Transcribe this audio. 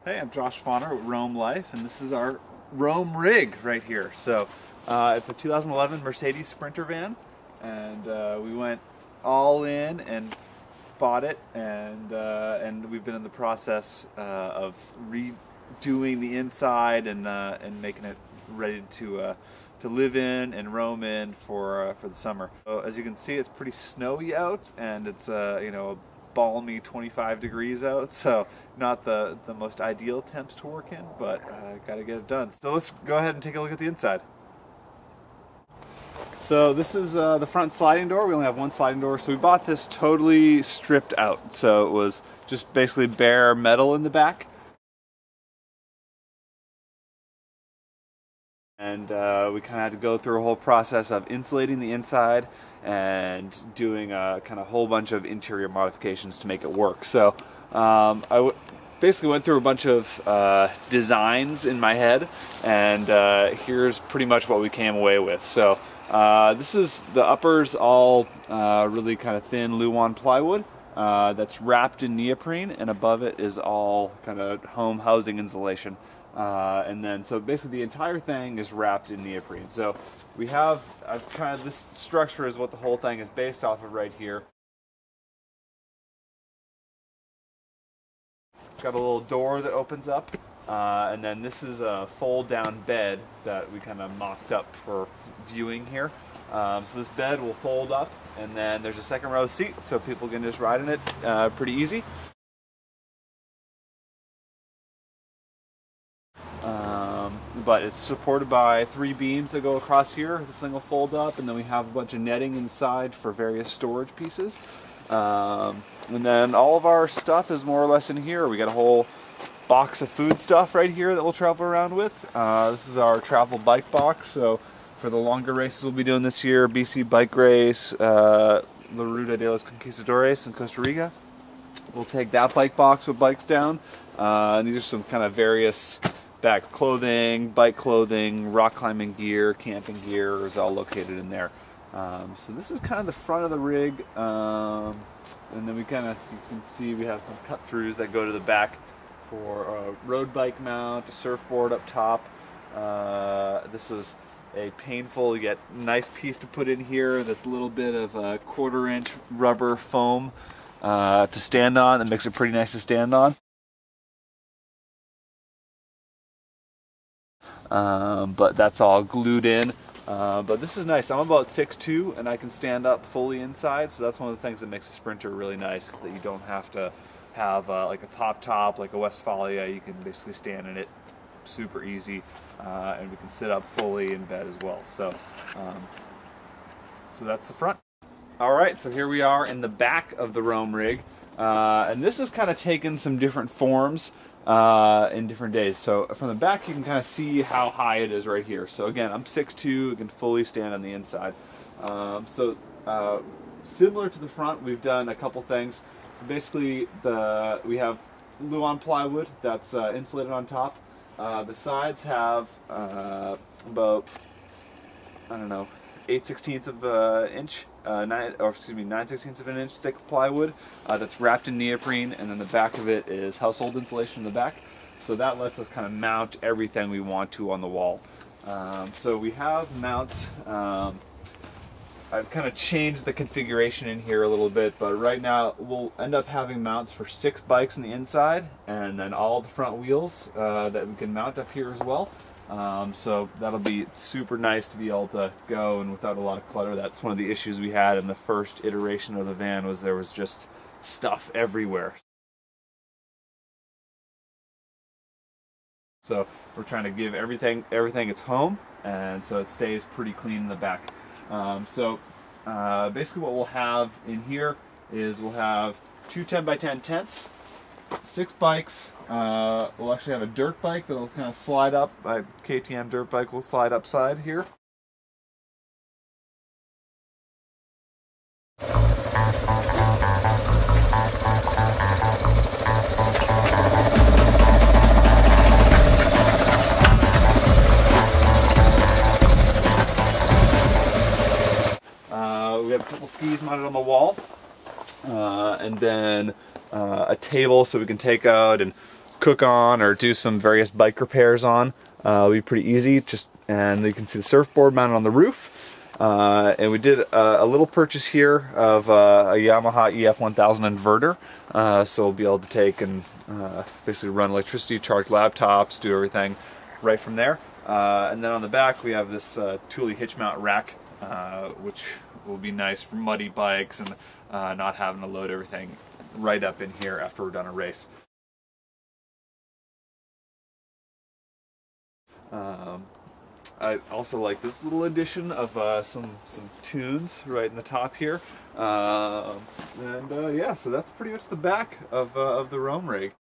Hey, I'm Josh Fauner with Roam Life, and this is our Roam rig right here. So it's a 2011 Mercedes Sprinter van, and we went all in and bought it, and we've been in the process of redoing the inside and making it ready to live in and roam in for the summer. So as you can see, it's pretty snowy out, and it's a balmy 25 degrees out, so not the most ideal temps to work in, but gotta get it done. So let's go ahead and take a look at the inside. So this is the front sliding door. We only have one sliding door, so we bought this totally stripped out, so it was just basically bare metal in the back. And we kind of had to go through a whole process of insulating the inside and doing a kind of whole bunch of interior modifications to make it work. So I basically went through a bunch of designs in my head, and here's pretty much what we came away with. So this is the uppers, all really kind of thin Luan plywood that's wrapped in neoprene, and above it is all kind of home housing insulation. And then, so basically the entire thing is wrapped in neoprene. So we have kind of this structure is what the whole thing is based off of right here. It's got a little door that opens up, and then this is a fold-down bed that we kind of mocked up for viewing here. So this bed will fold up, and then there's a second row seat, so people can just ride in it pretty easy. But it's supported by 3 beams that go across here. This thing will fold up, and then we have a bunch of netting inside for various storage pieces. And then all of our stuff is more or less in here. We got a whole box of food stuff right here that we'll travel around with. This is our travel bike box. So for the longer races we'll be doing this year, BC Bike Race, La Ruta de los Conquistadores in Costa Rica, we'll take that bike box with bikes down. And these are some kind of various bags, clothing, bike clothing, rock climbing gear, camping gear is all located in there. So this is kind of the front of the rig, and then we kind of, you can see we have some cut throughs that go to the back for a road bike mount, a surfboard up top. This was a painful yet nice piece to put in here. This little bit of a 1/4 inch rubber foam to stand on that makes it pretty nice to stand on. But that's all glued in. But this is nice. I'm about 6'2", and I can stand up fully inside, so that's one of the things that makes a Sprinter really nice, is that you don't have to have like a pop top like a Westfalia. You can basically stand in it super easy, and we can sit up fully in bed as well. So that's the front. Alright, so here we are in the back of the Roam rig, and this has kind of taken some different forms in different days. So from the back you can kind of see how high it is right here. So again, I'm 6'2", I can fully stand on the inside. Similar to the front, we've done a couple things. So basically we have Luan plywood that's insulated on top. The sides have about, I don't know, 8/16 of an inch, 9/16 of an inch thick plywood that's wrapped in neoprene, and then the back of it is household insulation in the back. So that lets us kind of mount everything we want to on the wall. So we have mounts. I've kind of changed the configuration in here a little bit, but right now we'll end up having mounts for 6 bikes on the inside, and then all the front wheels that we can mount up here as well. So that'll be super nice to be able to go and without a lot of clutter. That's one of the issues we had in the first iteration of the van, was there was just stuff everywhere. So we're trying to give everything its home, and so it stays pretty clean in the back. Basically what we'll have in here is we'll have 2 10x10 tents, 6 bikes. We'll actually have a dirt bike that'll kind of slide up. My KTM dirt bike will slide upside here. We have a couple skis mounted on the wall, and then a table so we can take out and cook on or do some various bike repairs on. It'll be pretty easy. And you can see the surfboard mounted on the roof. And we did a little purchase here of a Yamaha EF1000 inverter. So we'll be able to take and basically run electricity, charge laptops, do everything right from there. And then on the back we have this Thule hitch mount rack, which will be nice for muddy bikes and not having to load everything right up in here after we're done a race. I also like this little addition of some tunes right in the top here. Yeah, so that's pretty much the back of the Roam rig.